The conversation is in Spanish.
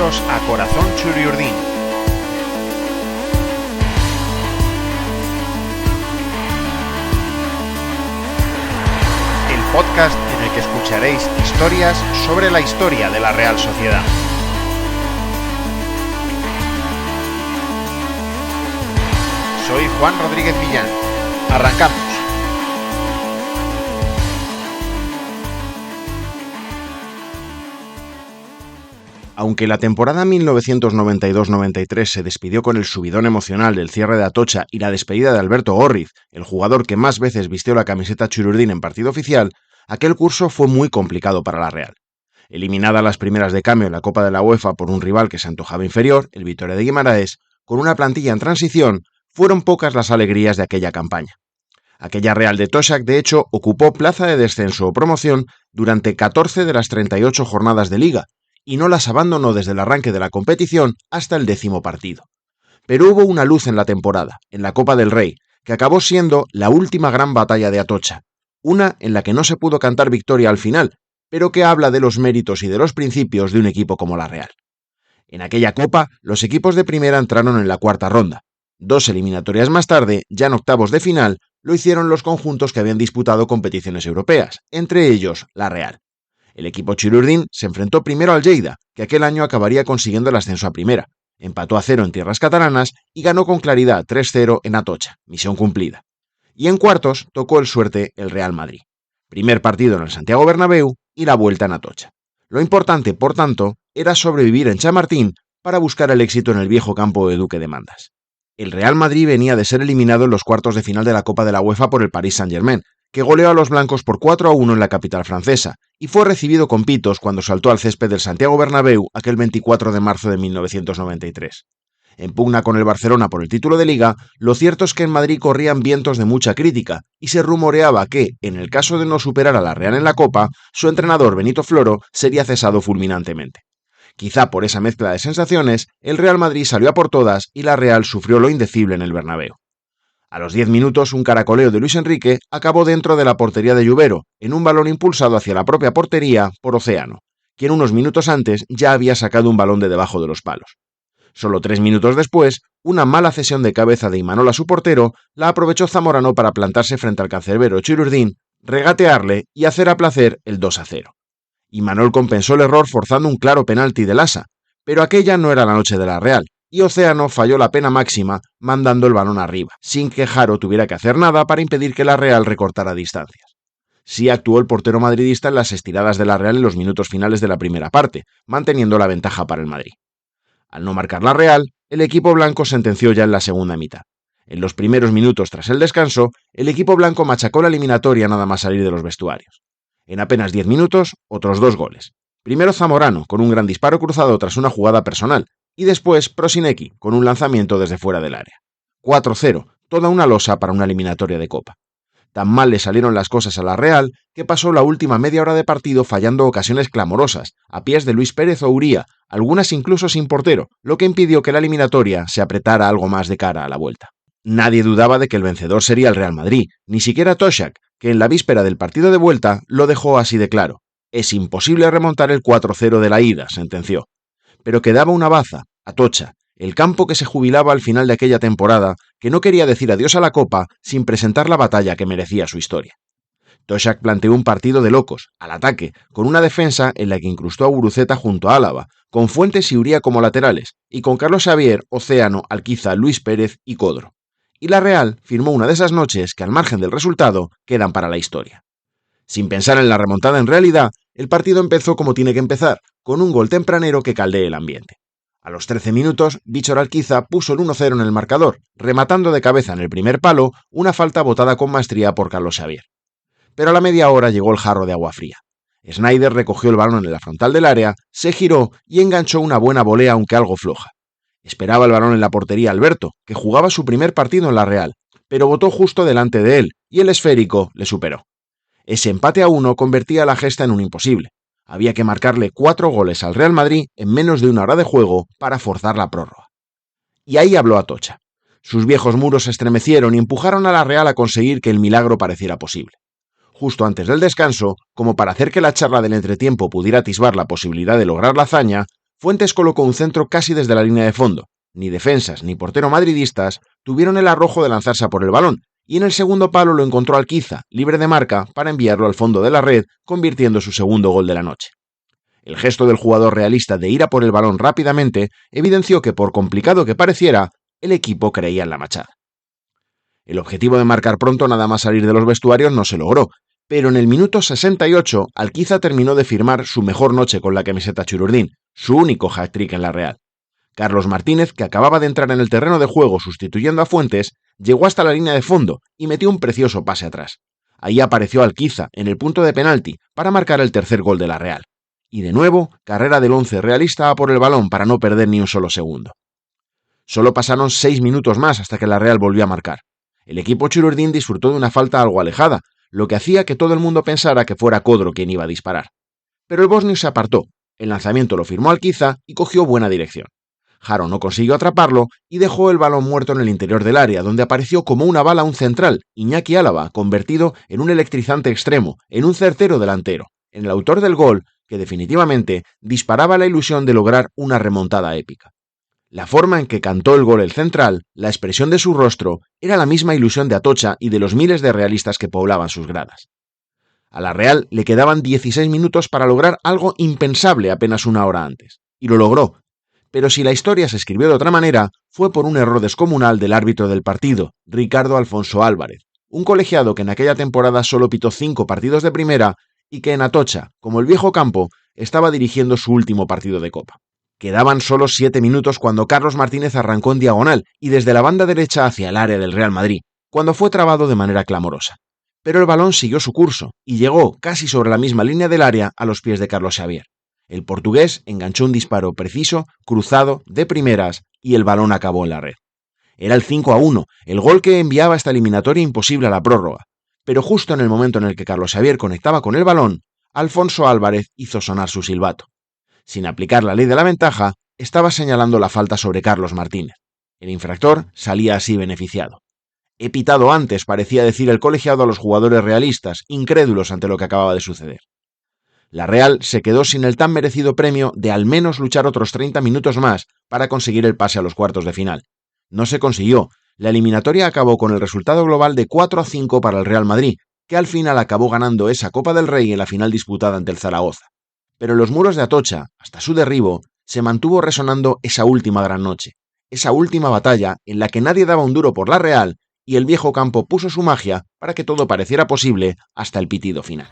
Bienvenidos a Corazón Churiurdin. El podcast en el que escucharéis historias sobre la historia de la Real Sociedad. Soy Juan Rodríguez Millán. Arrancamos. Aunque la temporada 1992-93 se despidió con el subidón emocional del cierre de Atocha y la despedida de Alberto Górriz, el jugador que más veces vistió la camiseta Churiurdin en partido oficial, aquel curso fue muy complicado para la Real. Eliminada a las primeras de cambio en la Copa de la UEFA por un rival que se antojaba inferior, el Vitoria de Guimaraes, con una plantilla en transición, fueron pocas las alegrías de aquella campaña. Aquella Real de Toshak, de hecho, ocupó plaza de descenso o promoción durante 14 de las 38 jornadas de Liga, y no las abandonó desde el arranque de la competición hasta el 10º partido. Pero hubo una luz en la temporada, en la Copa del Rey, que acabó siendo la última gran batalla de Atocha, una en la que no se pudo cantar victoria al final, pero que habla de los méritos y de los principios de un equipo como la Real. En aquella Copa, los equipos de primera entraron en la cuarta ronda. 2 eliminatorias más tarde, ya en octavos de final, lo hicieron los conjuntos que habían disputado competiciones europeas, entre ellos la Real. El equipo Churiurdin se enfrentó primero al Lleida, que aquel año acabaría consiguiendo el ascenso a primera. Empató a 0 en tierras catalanas y ganó con claridad 3-0 en Atocha, misión cumplida. Y en cuartos tocó el suerte el Real Madrid. Primer partido en el Santiago Bernabéu y la vuelta en Atocha. Lo importante, por tanto, era sobrevivir en Chamartín para buscar el éxito en el viejo campo de Duque de Mandas. El Real Madrid venía de ser eliminado en los cuartos de final de la Copa de la UEFA por el Paris Saint-Germain, que goleó a los blancos por 4-1 en la capital francesa, y fue recibido con pitos cuando saltó al césped del Santiago Bernabéu aquel 24 de marzo de 1993. En pugna con el Barcelona por el título de Liga, lo cierto es que en Madrid corrían vientos de mucha crítica, y se rumoreaba que, en el caso de no superar a la Real en la Copa, su entrenador Benito Floro sería cesado fulminantemente. Quizá por esa mezcla de sensaciones, el Real Madrid salió a por todas y la Real sufrió lo indecible en el Bernabéu. A los 10 minutos, un caracoleo de Luis Enrique acabó dentro de la portería de Lluvero, en un balón impulsado hacia la propia portería por Océano, quien unos minutos antes ya había sacado un balón de debajo de los palos. Solo 3 minutos después, una mala cesión de cabeza de Imanol a su portero la aprovechó Zamorano para plantarse frente al cancerbero Churiurdin, regatearle y hacer a placer el 2-0. Imanol compensó el error forzando un claro penalti de Lasa, pero aquella no era la noche de la Real, y Océano falló la pena máxima mandando el balón arriba, sin que Jaro tuviera que hacer nada para impedir que la Real recortara distancias. Sí actuó el portero madridista en las estiradas de la Real en los minutos finales de la primera parte, manteniendo la ventaja para el Madrid. Al no marcar la Real, el equipo blanco sentenció ya en la segunda mitad. En los primeros minutos tras el descanso, el equipo blanco machacó la eliminatoria nada más salir de los vestuarios. En apenas 10 minutos, otros 2 goles. Primero Zamorano, con un gran disparo cruzado tras una jugada personal, y después Prosinecki, con un lanzamiento desde fuera del área. 4-0, toda una losa para una eliminatoria de Copa. Tan mal le salieron las cosas a la Real que pasó la última media hora de partido fallando ocasiones clamorosas, a pies de Luis Pérez o Uría, algunas incluso sin portero, lo que impidió que la eliminatoria se apretara algo más de cara a la vuelta. Nadie dudaba de que el vencedor sería el Real Madrid, ni siquiera Toshak, que en la víspera del partido de vuelta lo dejó así de claro. Es imposible remontar el 4-0 de la ida, sentenció. Pero quedaba una baza, Atocha, el campo que se jubilaba al final de aquella temporada, que no quería decir adiós a la Copa sin presentar la batalla que merecía su historia. Toshak planteó un partido de locos, al ataque, con una defensa en la que incrustó a Guruceta junto a Álava, con Fuentes y Uría como laterales, y con Carlos Xavier, Océano, Alquiza, Luis Pérez y Codro. Y la Real firmó una de esas noches que, al margen del resultado, quedan para la historia. Sin pensar en la remontada en realidad, el partido empezó como tiene que empezar, con un gol tempranero que caldee el ambiente. A los 13 minutos, Víctor Alquiza puso el 1-0 en el marcador, rematando de cabeza en el primer palo una falta botada con maestría por Carlos Xavier. Pero a la media hora llegó el jarro de agua fría. Snyder recogió el balón en la frontal del área, se giró y enganchó una buena volea aunque algo floja. Esperaba el balón en la portería Alberto, que jugaba su primer partido en la Real, pero botó justo delante de él y el esférico le superó. Ese empate a 1 convertía la gesta en un imposible. Había que marcarle 4 goles al Real Madrid en menos de una hora de juego para forzar la prórroga. Y ahí habló Atocha. Sus viejos muros se estremecieron y empujaron a la Real a conseguir que el milagro pareciera posible. Justo antes del descanso, como para hacer que la charla del entretiempo pudiera atisbar la posibilidad de lograr la hazaña, Fuentes colocó un centro casi desde la línea de fondo. Ni defensas ni portero madridistas tuvieron el arrojo de lanzarse a por el balón, y en el segundo palo lo encontró Alquiza, libre de marca, para enviarlo al fondo de la red, convirtiendo su segundo gol de la noche. El gesto del jugador realista de ir a por el balón rápidamente evidenció que, por complicado que pareciera, el equipo creía en la machada. El objetivo de marcar pronto nada más salir de los vestuarios no se logró, pero en el minuto 68 Alquiza terminó de firmar su mejor noche con la camiseta chururdín, su único hat-trick en la Real. Carlos Martínez, que acababa de entrar en el terreno de juego sustituyendo a Fuentes, llegó hasta la línea de fondo y metió un precioso pase atrás. Ahí apareció Alquiza en el punto de penalti para marcar el tercer gol de la Real. Y de nuevo, carrera del once realista a por el balón para no perder ni un solo segundo. Solo pasaron 6 minutos más hasta que la Real volvió a marcar. El equipo chururdín disfrutó de una falta algo alejada, lo que hacía que todo el mundo pensara que fuera Codro quien iba a disparar. Pero el bosnio se apartó, el lanzamiento lo firmó Alquiza y cogió buena dirección. Haro no consiguió atraparlo y dejó el balón muerto en el interior del área, donde apareció como una bala un central, Iñaki Álava, convertido en un electrizante extremo, en un certero delantero, en el autor del gol, que definitivamente disparaba la ilusión de lograr una remontada épica. La forma en que cantó el gol el central, la expresión de su rostro, era la misma ilusión de Atocha y de los miles de realistas que poblaban sus gradas. A la Real le quedaban 16 minutos para lograr algo impensable apenas una hora antes, y lo logró. Pero si la historia se escribió de otra manera, fue por un error descomunal del árbitro del partido, Ricardo Alfonso Álvarez, un colegiado que en aquella temporada solo pitó 5 partidos de primera y que en Atocha, como el viejo campo, estaba dirigiendo su último partido de Copa. Quedaban solo 7 minutos cuando Carlos Martínez arrancó en diagonal y desde la banda derecha hacia el área del Real Madrid, cuando fue trabado de manera clamorosa. Pero el balón siguió su curso y llegó casi sobre la misma línea del área a los pies de Carlos Xavier. El portugués enganchó un disparo preciso, cruzado, de primeras, y el balón acabó en la red. Era el 5-1, el gol que enviaba esta eliminatoria imposible a la prórroga. Pero justo en el momento en el que Carlos Xavier conectaba con el balón, Alfonso Álvarez hizo sonar su silbato. Sin aplicar la ley de la ventaja, estaba señalando la falta sobre Carlos Martínez. El infractor salía así beneficiado. He pitado antes, parecía decir el colegiado a los jugadores realistas, incrédulos ante lo que acababa de suceder. La Real se quedó sin el tan merecido premio de al menos luchar otros 30 minutos más para conseguir el pase a los cuartos de final. No se consiguió. La eliminatoria acabó con el resultado global de 4-5 para el Real Madrid, que al final acabó ganando esa Copa del Rey en la final disputada ante el Zaragoza. Pero en los muros de Atocha, hasta su derribo, se mantuvo resonando esa última gran noche, esa última batalla en la que nadie daba un duro por la Real y el viejo campo puso su magia para que todo pareciera posible hasta el pitido final.